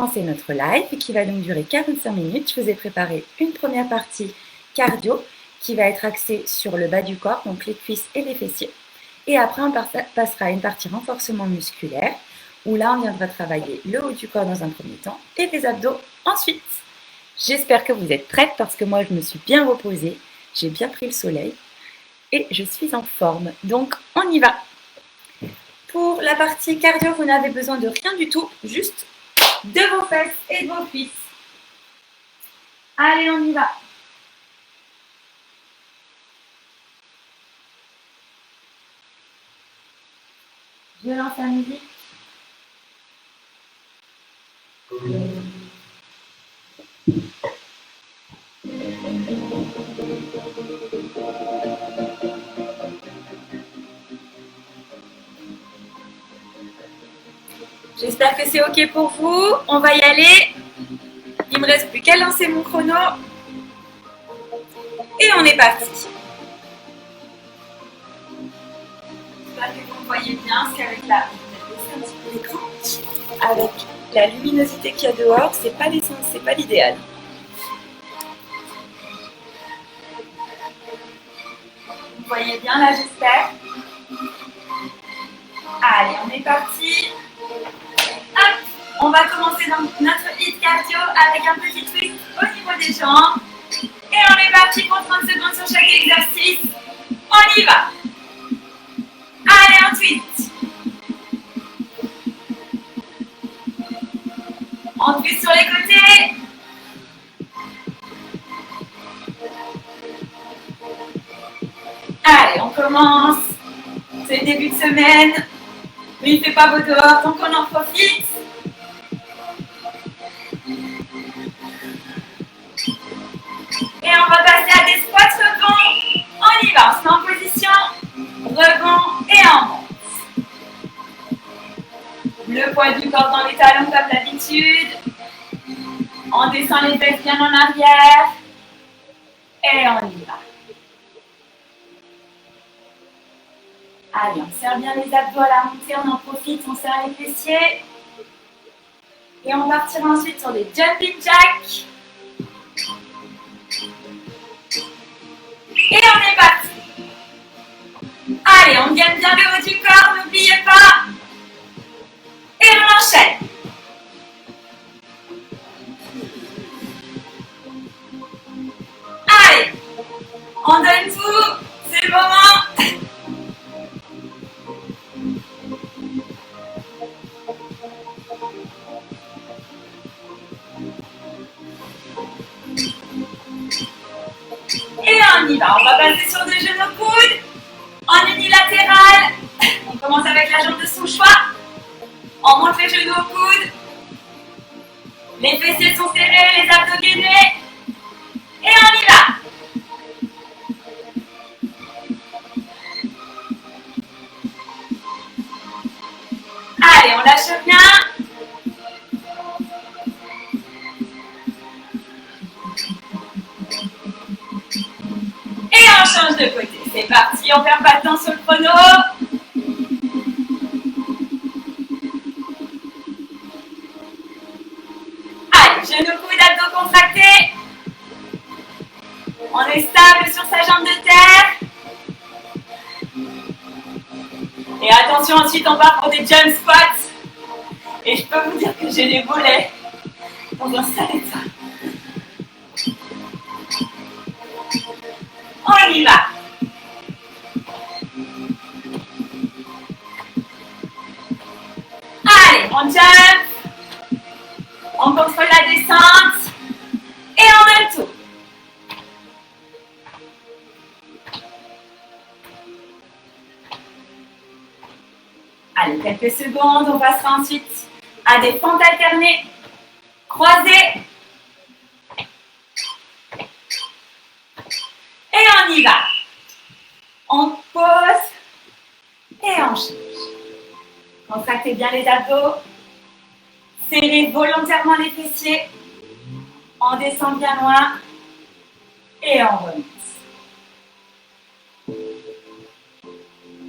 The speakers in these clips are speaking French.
commencer notre live qui va donc durer 45 minutes. Je vous ai préparé une première partie cardio qui va être axée sur le bas du corps, donc les cuisses et les fessiers. Et après, on passera à une partie renforcement musculaire où là, on viendra travailler le haut du corps dans un premier temps et les abdos ensuite. J'espère que vous êtes prêtes parce que moi, je me suis bien reposée, j'ai bien pris le soleil et je suis en forme. Donc, on y va. Pour la partie cardio, vous n'avez besoin de rien du tout, juste de vos fesses et de vos cuisses. Allez, on y va. Je lance la musique. J'espère que c'est OK pour vous. On va y aller. Il me reste plus qu'à lancer mon chrono. Et on est parti. J'espère que vous me voyez bien, parce qu'avec la... un petit peu l'écran. Avec la luminosité qu'il y a dehors, c'est pas l'idéal. Vous voyez bien là, j'espère. Allez, on est parti. Hop, on va commencer donc notre hit cardio avec un petit twist au niveau des jambes. Et on est parti pour 30 secondes sur chaque exercice. On y va. Allez, un twist. On twist sur les côtés. Allez, on commence. C'est le début de semaine. Mais il ne fait pas beau dehors, donc on en profite. Et on va passer à des squats rebonds. On y va, on se met en position. Rebond et on monte. Le poids du corps dans les talons comme d'habitude. On descend les fesses bien en arrière. Et on y va. Allez, on serre bien les abdos à la montée, on en profite, on serre les fessiers. Et on partira ensuite sur des jumping jacks. Et on est parti. Allez, on gagne bien le haut du corps, n'oubliez pas. Et on enchaîne. Allez, on donne tout, c'est le moment. Et on y va, on va passer sur des genoux coudes, en unilatéral. On commence avec la jambe de son choix. On monte les genoux au coude. Les fessiers sont serrés, les abdos gainés. Et on y va. Allez, on lâche rien. Et on change de côté. C'est parti, on perd pas de temps sur le chrono. Allez, genoux, coudes, abdos contractés. On est stable sur sa jambe de terre. Et attention, ensuite on part pour des jump squats. Et je peux vous dire que j'ai les mollets dans un sale état. On y va. Allez, on jump. On contrôle la descente. Et on donne tout. Allez, quelques secondes. On passera ensuite à des fentes alternées. Croisées. Et on y va. On pose. Et on change. Contractez bien les abdos. Serrez volontairement les fessiers. On descend bien loin. Et on remonte.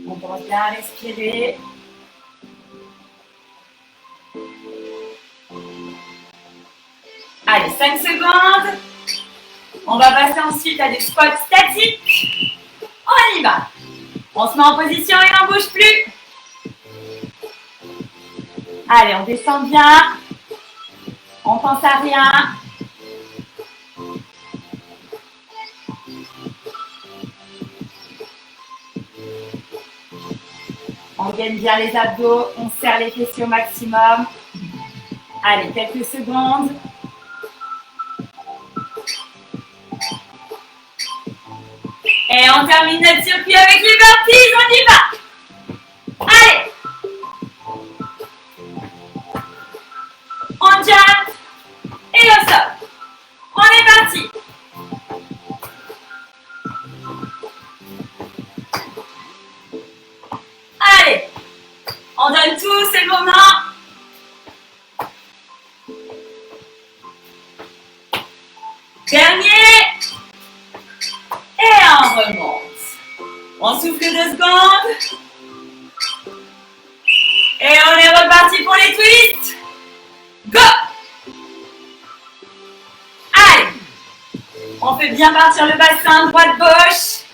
On commence bien à respirer. Allez, 5 secondes. On va passer ensuite à des squats statiques. On y va. On se met en position et on ne bouge plus. Allez, on descend bien. On pense à rien. On gaine bien les abdos, on serre les fessiers au maximum. Allez, quelques secondes. Et on termine notre circuit avec les burpees, on y va. Allez. On jump et au sol. On est parti. Allez. On donne tout, c'est le moment. Dernier. Et on remonte. On souffle 2 secondes. Et on est reparti pour les twists. Go! Allez. On fait bien partir le bassin, droite-gauche.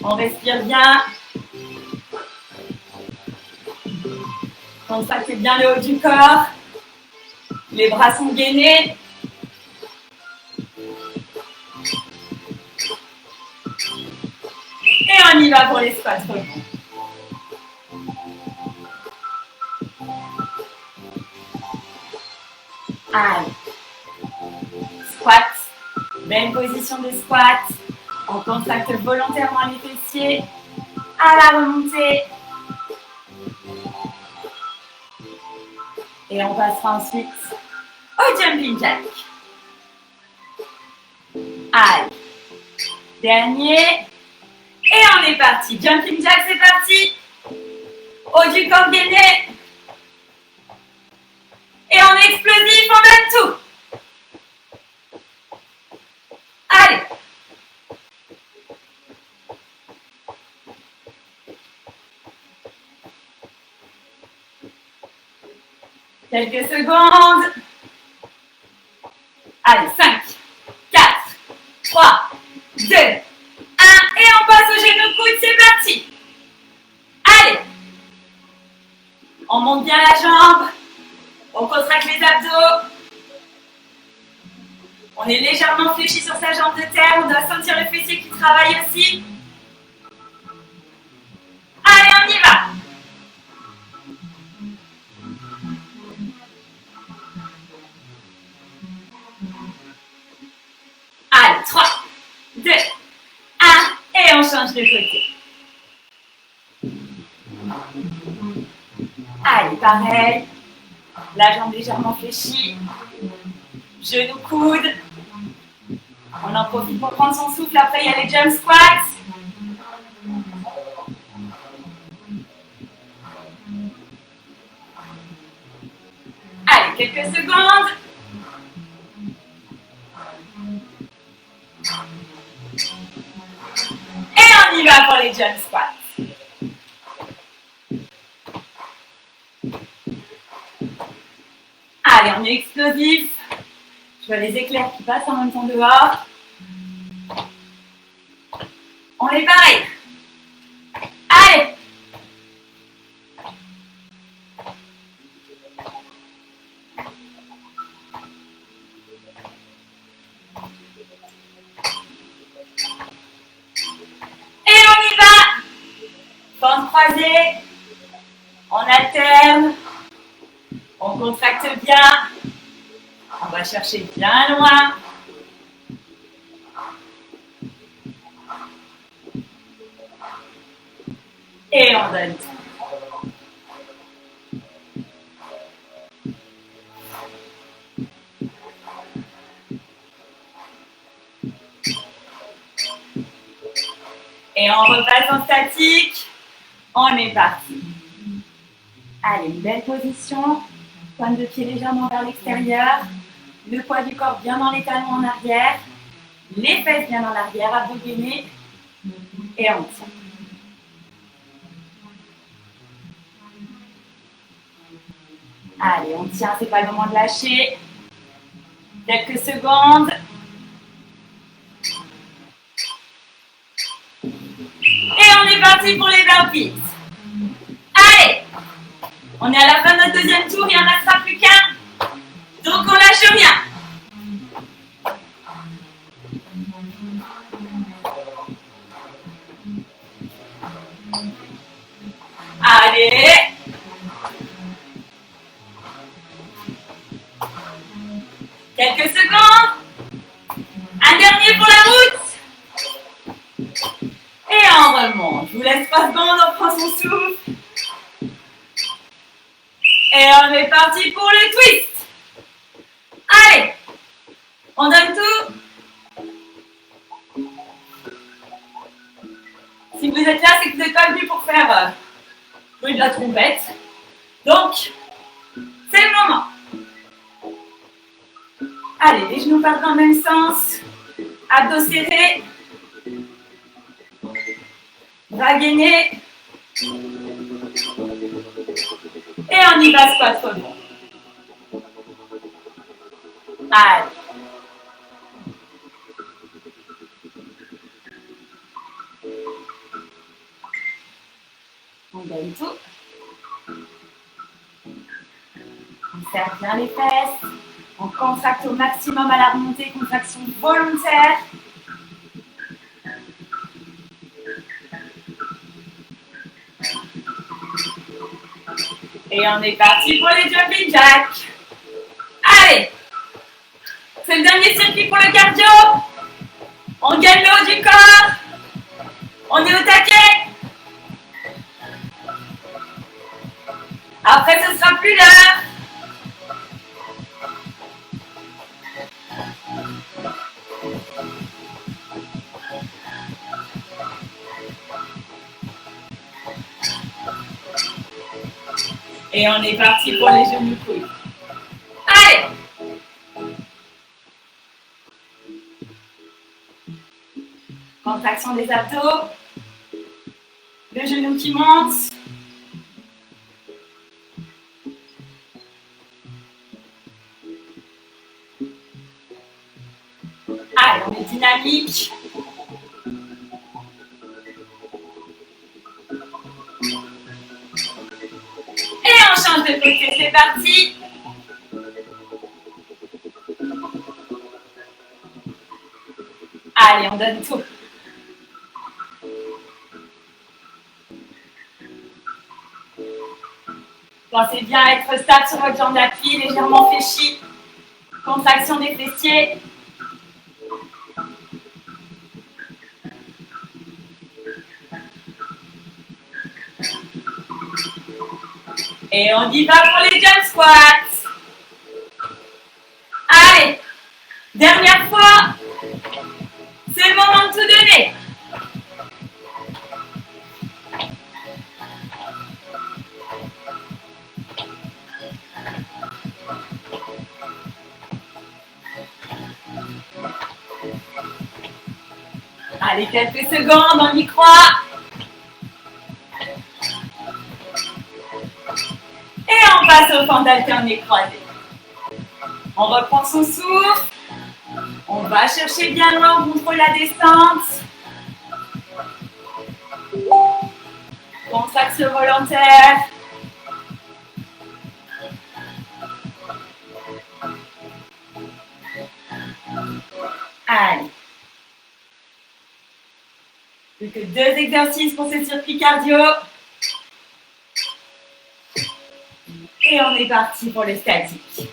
On respire bien. Contractez bien le haut du corps. Les bras sont gainés. Et on y va pour les squats. Allez. Squat. Belle position de squat. On contracte volontairement les fessiers. À la remontée. Et on passera ensuite au jumping jack. Allez. Dernier. Et on est parti. Jumping jack, c'est parti. Haut du corps gainé. Et on est explosif, on donne tout. Allez. Quelques secondes. Allez, 5, 4, 3, 2, 1. Et on passe au genou coude, c'est parti. Allez. On monte bien la jambe. On contracte les abdos. On est légèrement fléchi sur sa jambe de terre. On doit sentir le fessier qui travaille aussi. Allez, on y va. Allez, 3, 2, 1. Et on change de côté. Allez, pareil. La jambe légèrement fléchie. Genou coude. On en profite pour prendre son souffle. Après, il y a les jump squats. Allez, quelques secondes. Et on y va pour les jump squats. Allez, on est explosif. Je vois les éclairs qui passent en même temps dehors. On est pareil. Allez. Et on y va. Fente croisée. On alterne. On contracte bien. On va chercher bien loin. Et on donne. Et on repasse en statique. On est parti. Allez, une belle position. Pointe de pied légèrement vers l'extérieur. Le poids du corps bien dans les talons en arrière. Les fesses bien dans l'arrière, abdos gainés. Et on tient. Allez, on tient, c'est pas le moment de lâcher. Quelques secondes. Et on est parti pour les burpees. Allez, on est à la fin de notre deuxième tour, il n'y en restera plus qu'un. Donc on lâche rien. Allez. Quelques secondes. Un dernier pour la route. Et on remonte. Je vous laisse 3 secondes, on prend son souffle. Et on est parti pour le twist. Allez, on donne tout. Si vous êtes là, c'est que vous n'êtes pas venu pour faire jouer de la trompette. Donc, c'est le moment. Allez, les genoux partent dans le même sens. Abdos serrés. Bras gainés. Et on y va, squat rebond. Allez. On donne tout. On serre bien les fesses. On contracte au maximum à la remontée, contraction volontaire. Et on est parti pour les jumping jacks. Allez, c'est le dernier circuit pour le cardio. On gagne le haut du corps. On est au taquet. Après, ce sera plus l'heure. Et on est parti pour les genoux couilles. Allez! Contraction des abdos. Le genou qui monte. Allez, on est dynamique. Et on change de côté, c'est parti. Allez, on donne tout. Pensez bien à être stable sur votre jambe d'appui, légèrement fléchie. Contraction des fessiers. Et on y va pour les jump squats. Allez, dernière fois. C'est le moment de tout donner. Allez, quelques secondes, on y croit. Et on passe au fend alterné croisé. On reprend son souffle. On va chercher bien loin, on contrôle la descente. Contraction volontaire. Allez. Plus que 2 exercices pour ce circuit cardio. Et on est parti pour le statique.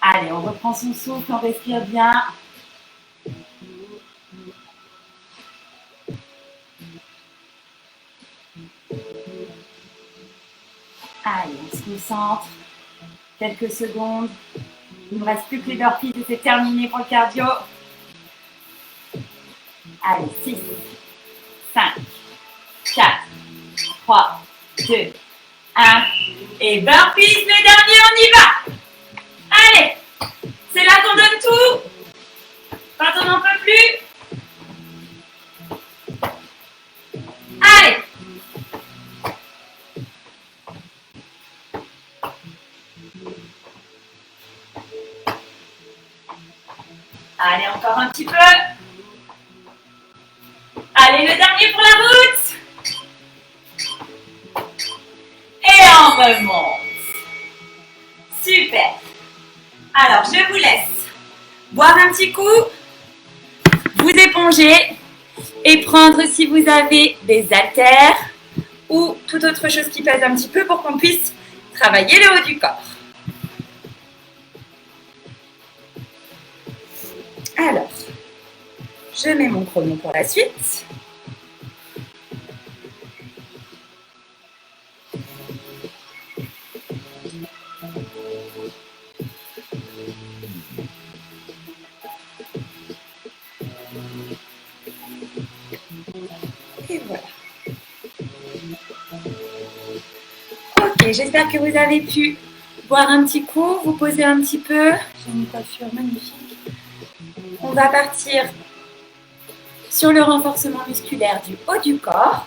Allez, on reprend son souffle, on respire bien. Allez, on se concentre. Quelques secondes. Il ne me reste plus que les burpees et c'est terminé pour le cardio. Allez, 6, 5, 4, 3, 2, 1. Et burpees, le dernier, on y va. Allez, c'est là qu'on donne tout. Quand on n'en peut plus. Allez. Allez, encore un petit peu. Allez, le dernier pour la route. Et on remonte. Super. Alors, je vous laisse boire un petit coup, vous éponger et prendre si vous avez des haltères ou toute autre chose qui pèse un petit peu pour qu'on puisse travailler le haut du corps. Alors, je mets mon chrono pour la suite. Et voilà. Ok, j'espère que vous avez pu boire un petit coup, vous poser un petit peu. J'ai une coiffure magnifique. On va partir sur le renforcement musculaire du haut du corps.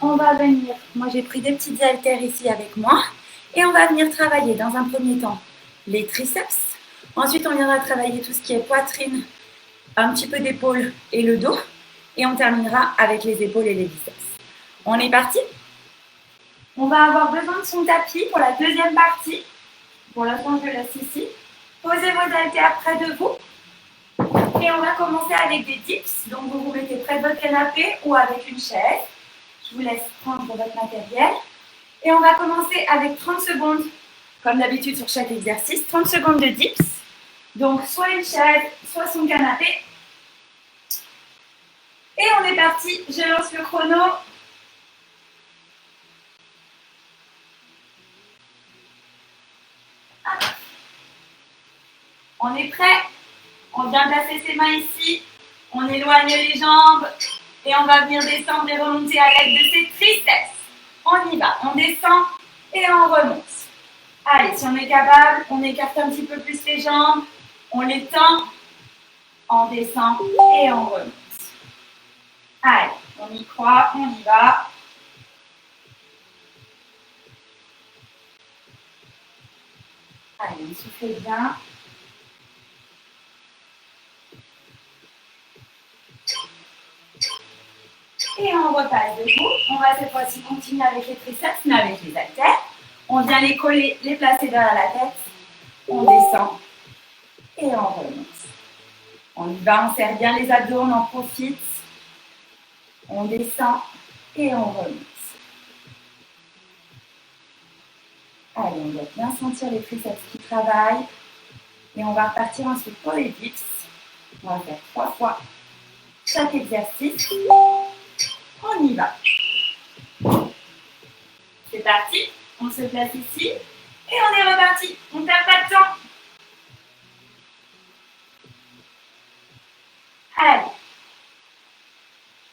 On va venir, moi j'ai pris des petites haltères ici avec moi, et on va venir travailler dans un premier temps les triceps. Ensuite, on viendra travailler tout ce qui est poitrine, un petit peu d'épaule et le dos. Et on terminera avec les épaules et les biceps. On est parti? On va avoir besoin de son tapis pour la deuxième partie. Pour l'instant, je le laisse ici. Posez vos haltères près de vous. Et on va commencer avec des dips. Donc, vous vous mettez près de votre canapé ou avec une chaise. Je vous laisse prendre votre matériel. Et on va commencer avec 30 secondes, comme d'habitude sur chaque exercice. 30 secondes de dips. Donc, soit une chaise, soit son canapé. Et on est parti. Je lance le chrono. On est prêt? On vient placer ses mains ici. On éloigne les jambes. Et on va venir descendre et remonter à l'aide de ses triceps. On y va. On descend et on remonte. Allez, si on est capable, on écarte un petit peu plus les jambes. On les tend. On descend et on remonte. Allez, on y croit, on y va. Allez, on souffle bien. Et on repasse debout. On va cette fois-ci continuer avec les triceps, mais avec les haltères. On vient les coller, les placer derrière la tête. On descend et on remonte. On y va, on serre bien les abdos, on en profite. On descend et on remonte. Allez, on doit bien sentir les triceps qui travaillent. Et on va repartir ensuite pour les dips. On va faire 3 fois chaque exercice. On y va. C'est parti. On se place ici. Et on est reparti. On ne perd pas de temps. Allez.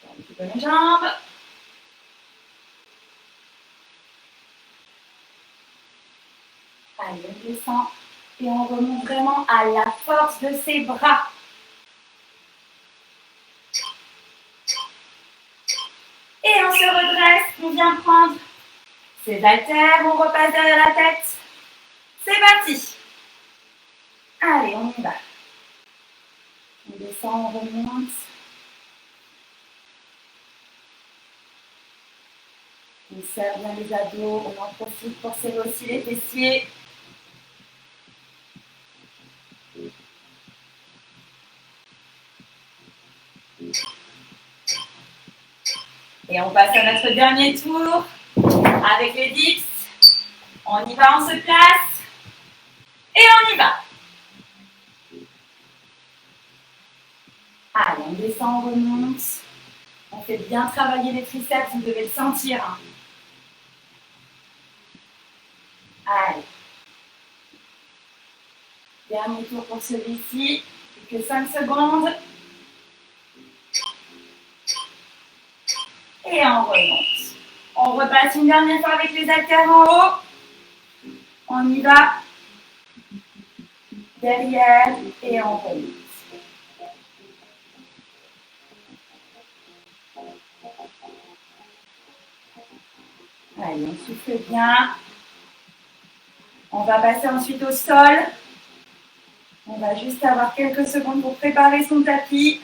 Un petit peu les jambes. Allez, on descend. Et on remonte vraiment à la force de ses bras. Et on se redresse. On vient prendre ses haltères. On repasse derrière la tête. C'est parti. Allez, on y va. On descend, on remonte. On serre bien les abdos, on en profite pour serrer aussi les fessiers. Et on passe à notre dernier tour avec les dips. On y va, on se place. Et on y va. Allez, on descend, on remonte. On fait bien travailler les triceps, vous devez le sentir. Hein. Allez. Dernier tour pour celui-ci. Plus que 5 secondes. Et on remonte. On repasse une dernière fois avec les haltères en haut. On y va. Derrière et on remonte. Allez, on souffle bien. On va passer ensuite au sol. On va juste avoir quelques secondes pour préparer son tapis.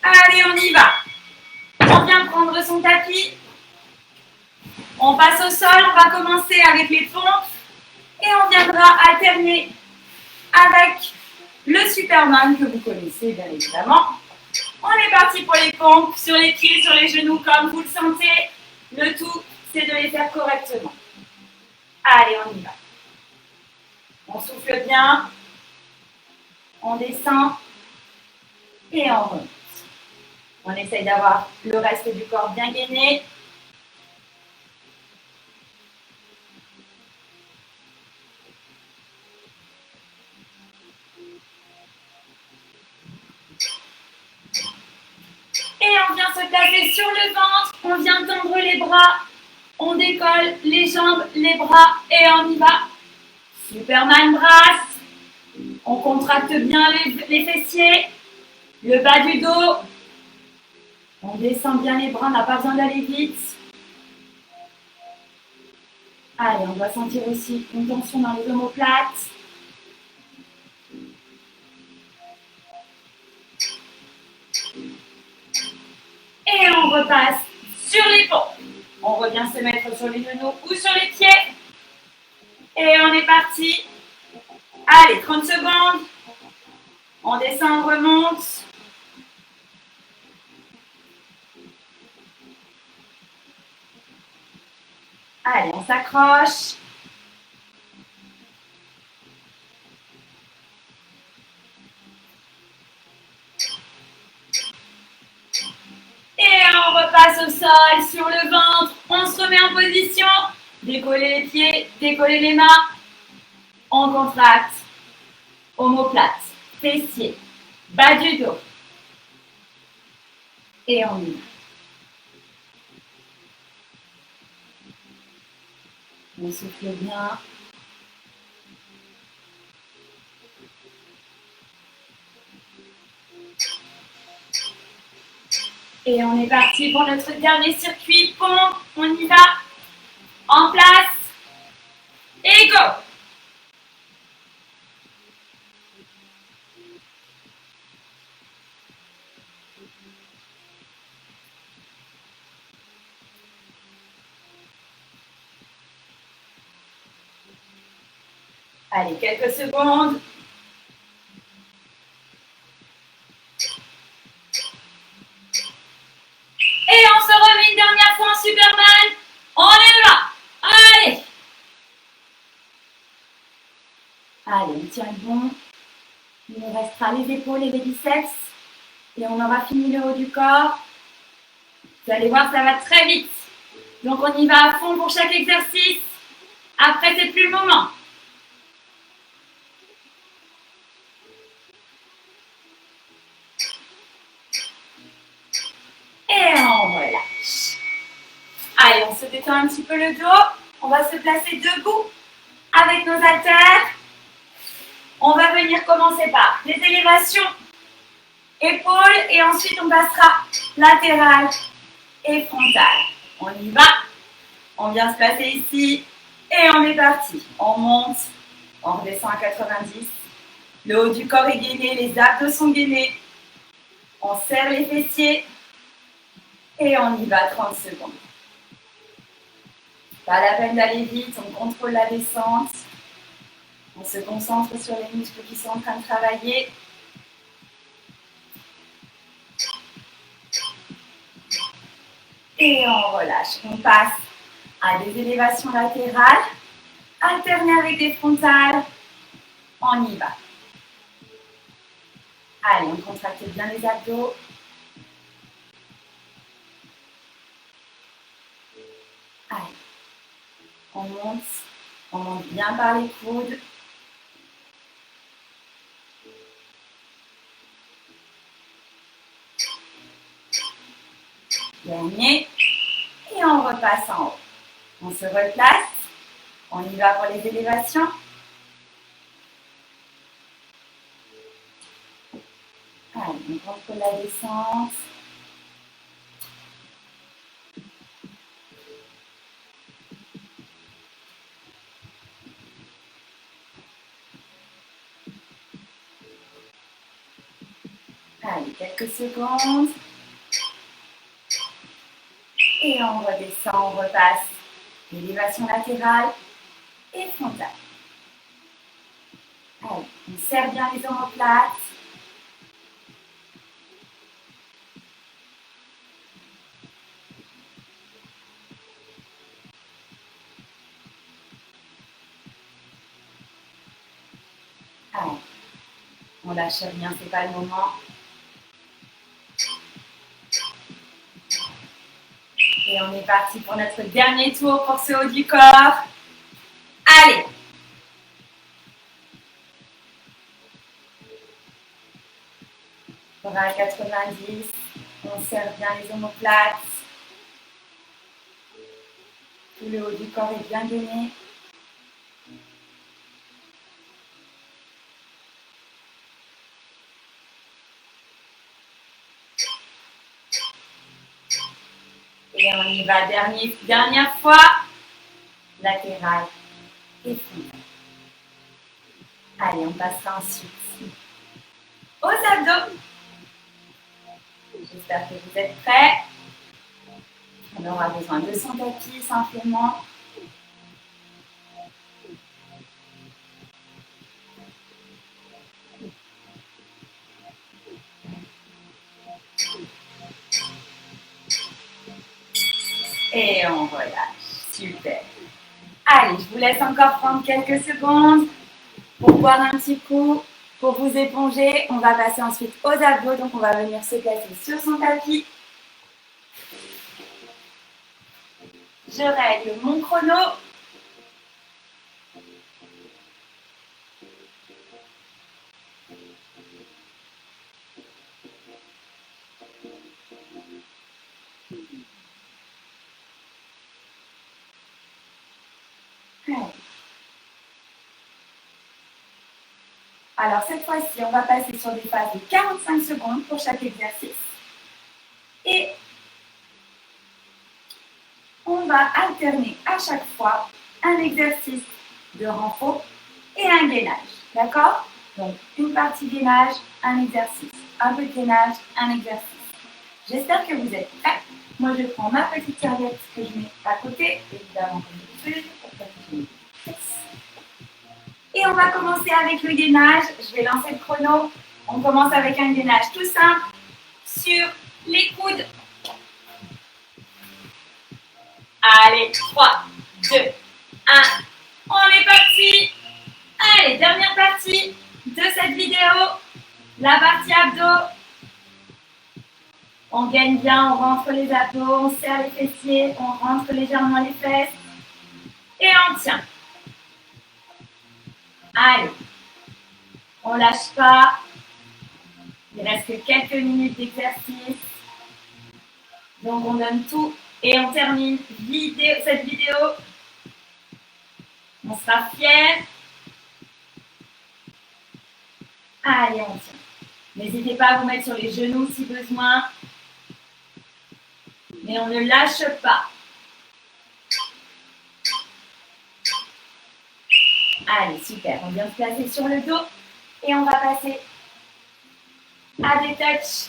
Allez, on y va. On vient prendre son tapis. On passe au sol. On va commencer avec les pompes. Et on viendra alterner avec le Superman que vous connaissez bien évidemment. On est parti pour les pompes, sur les pieds, sur les genoux, comme vous le sentez. Le tout, c'est de les faire correctement. Allez, on y va. On souffle bien. On descend. Et on remonte. On essaye d'avoir le reste du corps bien gainé. Et on vient se placer sur le ventre. On vient tendre les bras. On décolle les jambes, les bras et on y va. Superman brasse. On contracte bien les fessiers. Le bas du dos. On descend bien les bras, on n'a pas besoin d'aller vite. Allez, on va sentir aussi une tension dans les omoplates. Et on repasse sur les pompes. On revient se mettre sur les genoux ou sur les pieds. Et on est parti. Allez, 30 secondes. On descend, on remonte. Allez, on s'accroche. Et on repasse au sol, sur le ventre. On se remet en position. Décoller les pieds, décoller les mains. On contracte. Omoplate, fessiers, bas du dos. Et on y va. On souffle bien. Et on est parti pour notre dernier circuit. Pompe, on y va. En place. Et go! Allez, quelques secondes. Et on se remet une dernière fois en Superman. On est là. Allez. Allez, on tient bon. Il nous restera les épaules et les biceps. Et on aura fini le haut du corps. Vous allez voir, ça va très vite. Donc on y va à fond pour chaque exercice. Après, c'est plus le moment. Et on relâche. Allez, on se détend un petit peu le dos. On va se placer debout avec nos haltères. On va venir commencer par des élévations, épaules, et ensuite on passera latérale et frontale. On y va. On vient se placer ici et on est parti. On monte, on redescend à 90. Le haut du corps est gainé, les abdos sont gainés. On serre les fessiers et on y va 30 secondes. Pas la peine d'aller vite, on contrôle la descente. On se concentre sur les muscles qui sont en train de travailler. Et on relâche. On passe à des élévations latérales, alternées avec des frontales. On y va. Allez, on contracte bien les abdos. Allez, on monte bien par les coudes. Dernier. Et on repasse en haut. On se replace. On y va pour les élévations. Allez, on contrôle la descente. quelques secondes. Et on redescend, on repasse l'élévation latérale et frontale. Allez, on serre bien les omoplates. Allez, on lâche rien, c'est pas le moment. Et on est parti pour notre dernier tour pour ce haut du corps. Allez! Bras à 90, on serre bien les omoplates. Tout le haut du corps est bien gainé. Et on y va, dernière fois. Latéral et frontal. Allez, on passera ensuite aux abdos. J'espère que vous êtes prêts. On aura besoin de son tapis simplement. Et on relâche. Super. Allez, je vous laisse encore prendre quelques secondes pour boire un petit coup, pour vous éponger. On va passer ensuite aux abdos. Donc, on va venir se placer sur son tapis. Je règle mon chrono. Alors, cette fois-ci, on va passer sur des phases de 45 secondes pour chaque exercice. Et on va alterner à chaque fois un exercice de renfort et un gainage. D'accord? Donc, une partie gainage, un exercice. Un peu de gainage, un exercice. J'espère que vous êtes prêts. Moi, je prends ma petite serviette que je mets à côté, évidemment, comme d'habitude, pour pas que je me fasse. Et on va commencer avec le gainage. Je vais lancer le chrono. On commence avec un gainage tout simple sur les coudes. Allez, 3, 2, 1. On est parti. Allez, dernière partie de cette vidéo. La partie abdos. On gagne bien, on rentre les abdos, on serre les fessiers, on rentre légèrement les fesses. Et on tient. Allez, on ne lâche pas. Il reste que quelques minutes d'exercice. Donc on donne tout et on termine cette vidéo. On sera fiers. Allez, on tient. N'hésitez pas à vous mettre sur les genoux si besoin. Mais on ne lâche pas. Allez, super. On vient se placer sur le dos. Et on va passer à des touches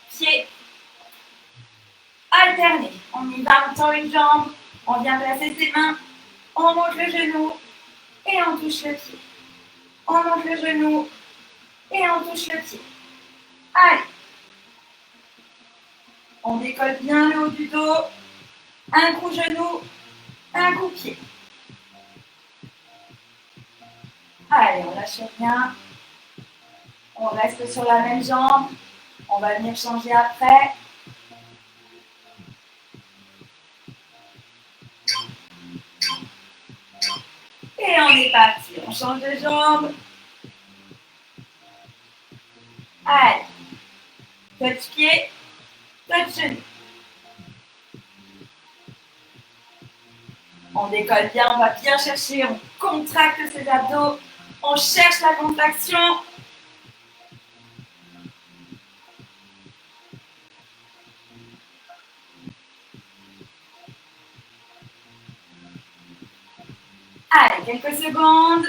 pieds alternés. On y va, on tend une jambe. On vient placer ses mains. On monte le genou. Et on touche le pied. On monte le genou. Et on touche le pied. Allez. On décolle bien le haut du dos. Un coup genou, un coup pied. Allez, on lâche rien. On reste sur la même jambe. On va venir changer après. Et on est parti. On change de jambe. Allez. Touch pied, touch genou. On décolle bien, on va bien chercher, on contracte ses abdos, on cherche la contraction. Allez, quelques secondes.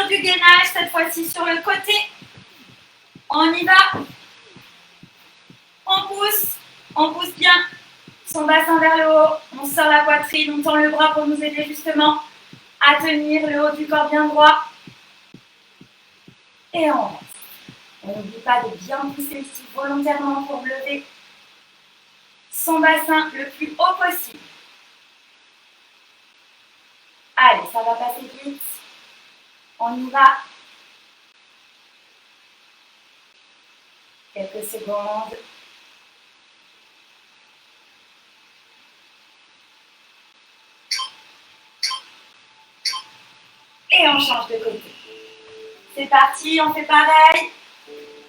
sur du gainage, cette fois-ci sur le côté. On y va. On pousse bien son bassin vers le haut. On sort la poitrine, on tend le bras pour nous aider justement à tenir le haut du corps bien droit. Et on reste. On n'oublie pas de bien pousser ici volontairement pour lever son bassin le plus haut possible. Allez, ça va passer vite. On y va. Quelques secondes. Et on change de côté. C'est parti, on fait pareil.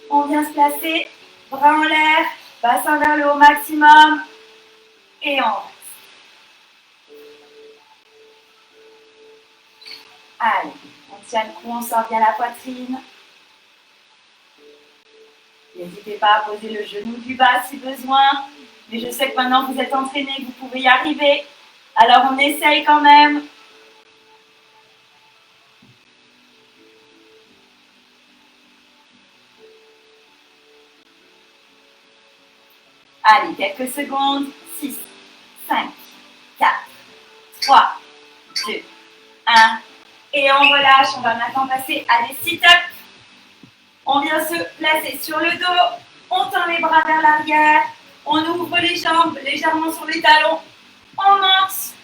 On vient se placer, bras en l'air, bassin vers le haut maximum. Et on reste. Allez, on tient le cou, on sort bien la poitrine. N'hésitez pas à poser le genou du bas si besoin. Mais je sais que maintenant vous êtes entraînés, que vous pouvez y arriver. Alors on essaye quand même. Allez, quelques secondes. 6, 5, 4, 3, 2, 1. Et on relâche. On va maintenant passer à des sit-ups. On vient se placer sur le dos. On tend les bras vers l'arrière. On ouvre les jambes légèrement sur les talons. On monte.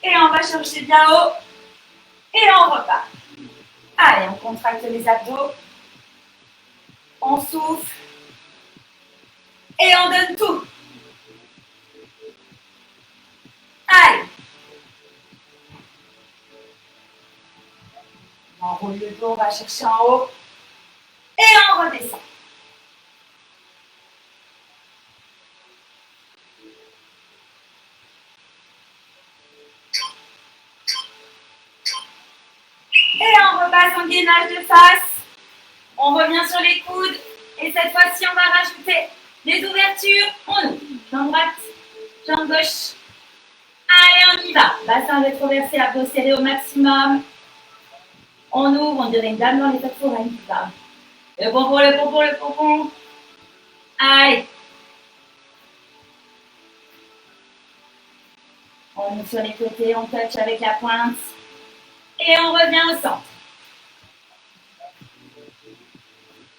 Et on va chercher bien haut. Et on repart. Allez, on contracte les abdos. On souffle. Et on donne tout. Allez. On enroule le dos, on va chercher en haut. Et on redescend. Et on repasse en gainage de face. On revient sur les coudes. Et cette fois-ci, on va rajouter des ouvertures. On ouvre. Jambe droite, jambe gauche. Allez, on y va. Bassin rétroversé, abdos serrés au maximum. On ouvre, on dirait une dame dans les fêtes foraines qui parle. Le pompon, le pompon, le pompon. Allez. On ouvre sur les côtés, on touche avec la pointe. Et on revient au centre.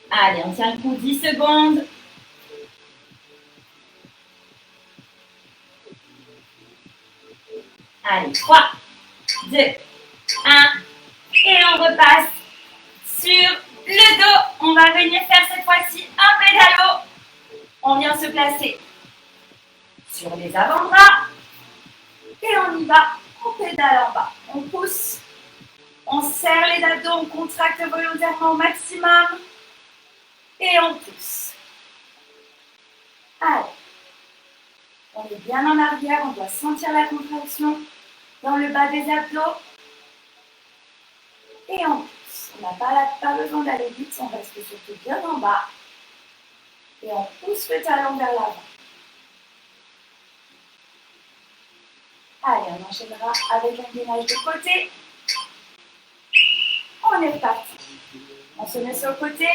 Allez, on tient le coup 10 secondes. Allez, 3, 2, 1. Et on repasse sur le dos. On va venir faire cette fois-ci un pédalo. On vient se placer sur les avant-bras. Et on y va. On pédale en bas. On pousse. On serre les abdos. On contracte volontairement au maximum. Et on pousse. Allez. On est bien en arrière. On doit sentir la contraction dans le bas des abdos. Et on pousse. On n'a pas besoin d'aller vite. On reste surtout bien en bas. Et on pousse le talon vers l'avant. Allez, on enchaînera avec un gainage de côté. On est reparti. On se met sur le côté.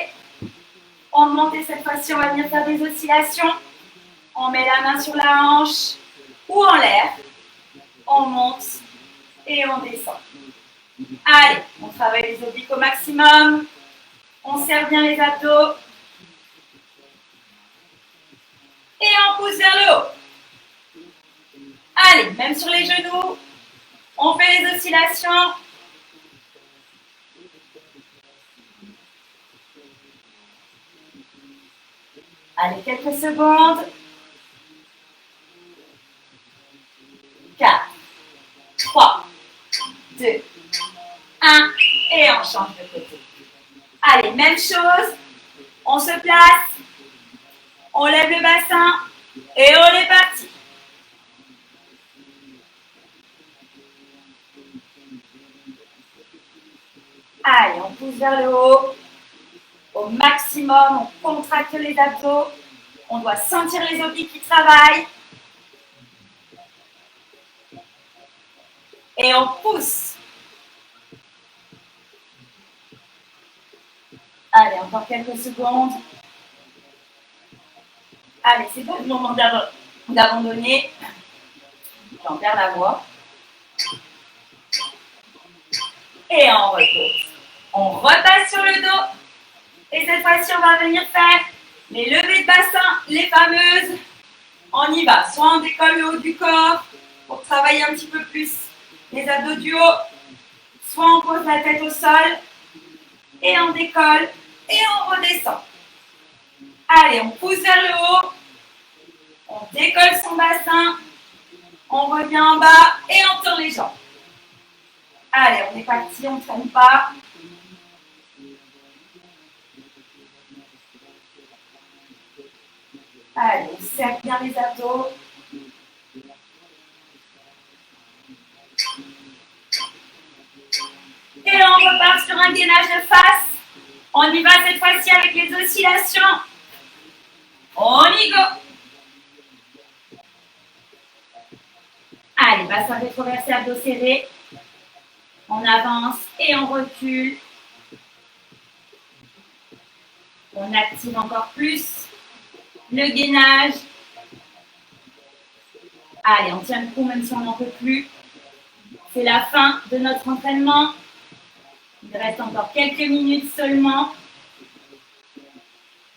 On monte et cette fois-ci, on va venir faire des oscillations. On met la main sur la hanche ou en l'air. On monte et on descend. Allez, on travaille les obliques au maximum. On serre bien les abdos. Et on pousse vers le haut. Allez, même sur les genoux, on fait les oscillations. Allez, quelques secondes. 4, 3, 2, 1. Et on change de côté. Allez, même chose. On se place. On lève le bassin. Et on est parti. Allez, on pousse vers le haut. Au maximum, on contracte les abdos. On doit sentir les obliques qui travaillent. Et on pousse. Allez, encore quelques secondes. Allez, c'est pas le moment d'abandonner. J'en perds la voix. Et on repose. On repasse sur le dos. Et cette fois-ci, on va venir faire les levées de bassin, les fameuses. On y va. Soit on décolle le haut du corps pour travailler un petit peu plus les abdos du haut. Soit on pose la tête au sol. Et on décolle. Et on redescend. Allez, on pousse vers le haut. On décolle son bassin. On revient en bas et on tourne les jambes. Allez, on est parti, on ne traîne pas. Allez, on serre bien les abdos. Et on repart sur un gainage de face. On y va cette fois-ci avec les oscillations. On y go. Allez, bassin rétroversé, abdos serrés. On avance et on recule. On active encore plus le gainage. Allez, on tient le coup même si on n'en peut plus. C'est la fin de notre entraînement. Il reste encore quelques minutes seulement.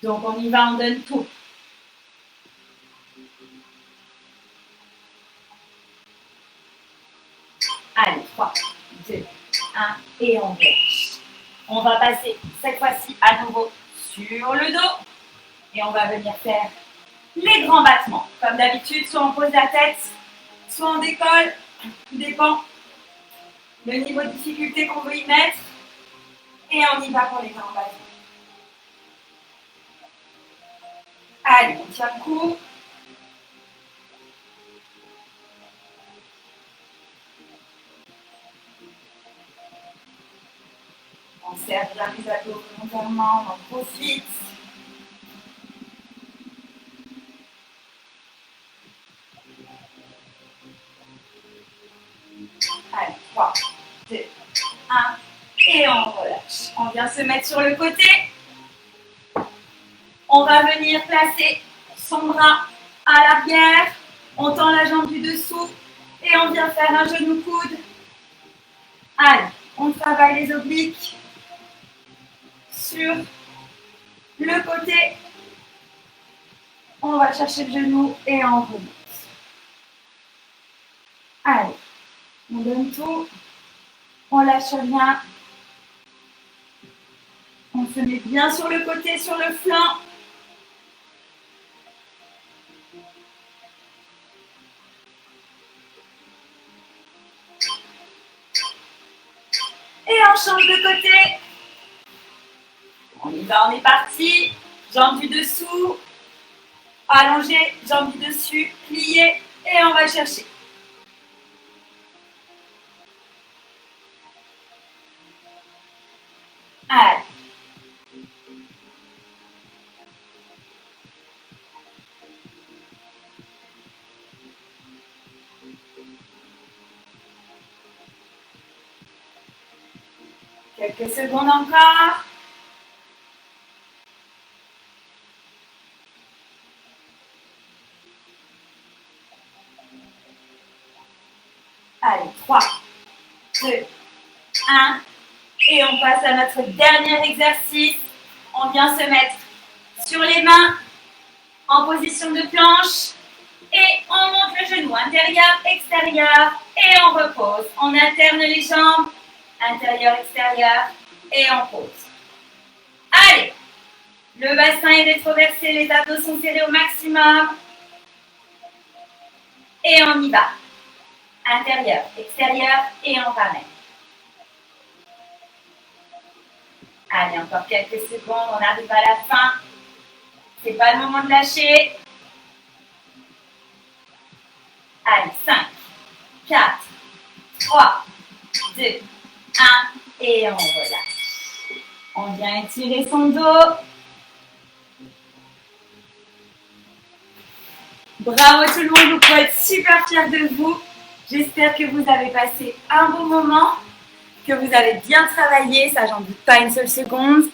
Donc on y va, on donne tout. Allez, 3, 2, 1 et on relâche. On va passer cette fois-ci à nouveau sur le dos. Et on va venir faire les grands battements. Comme d'habitude, soit on pose la tête, soit on décolle. Tout dépend le niveau de difficulté qu'on veut y mettre. Et on y va pour les grands battements. Allez, on tient le coup. On serre bien les abdos volontairement, on en profite. Allez, 3, 2, 1, et on relâche. On vient se mettre sur le côté. On va venir placer son bras à l'arrière. On tend la jambe du dessous et on vient faire un genou-coude. Allez, on travaille les obliques sur le côté. On va chercher le genou et on remonte. Allez, on donne tout. On lâche bien. On se met bien sur le côté, sur le flanc. Et on change de côté. On y va, on est parti. Jambes du dessous. Allongée, jambes du dessus, pliée. Et on va chercher. Allez. Quelques secondes encore. Allez, 3, 2, 1. Et on passe à notre dernier exercice. On vient se mettre sur les mains en position de planche. Et on monte le genou intérieur, extérieur. Et on repose. On alterne les jambes. Intérieur, extérieur. Et on pose. Allez. Le bassin est rétroversé. Les abdos sont serrés au maximum. Et on y va. Intérieur, extérieur. Et on ramène. Allez, encore quelques secondes, on arrive à la fin. C'est pas le moment de lâcher. Allez, 5, 4, 3, 2, 1 et on relâche. On vient étirer son dos. Bravo tout le monde, vous pouvez être super fiers de vous. J'espère que vous avez passé un bon moment, que vous avez bien travaillé, ça j'en doute pas une seule seconde.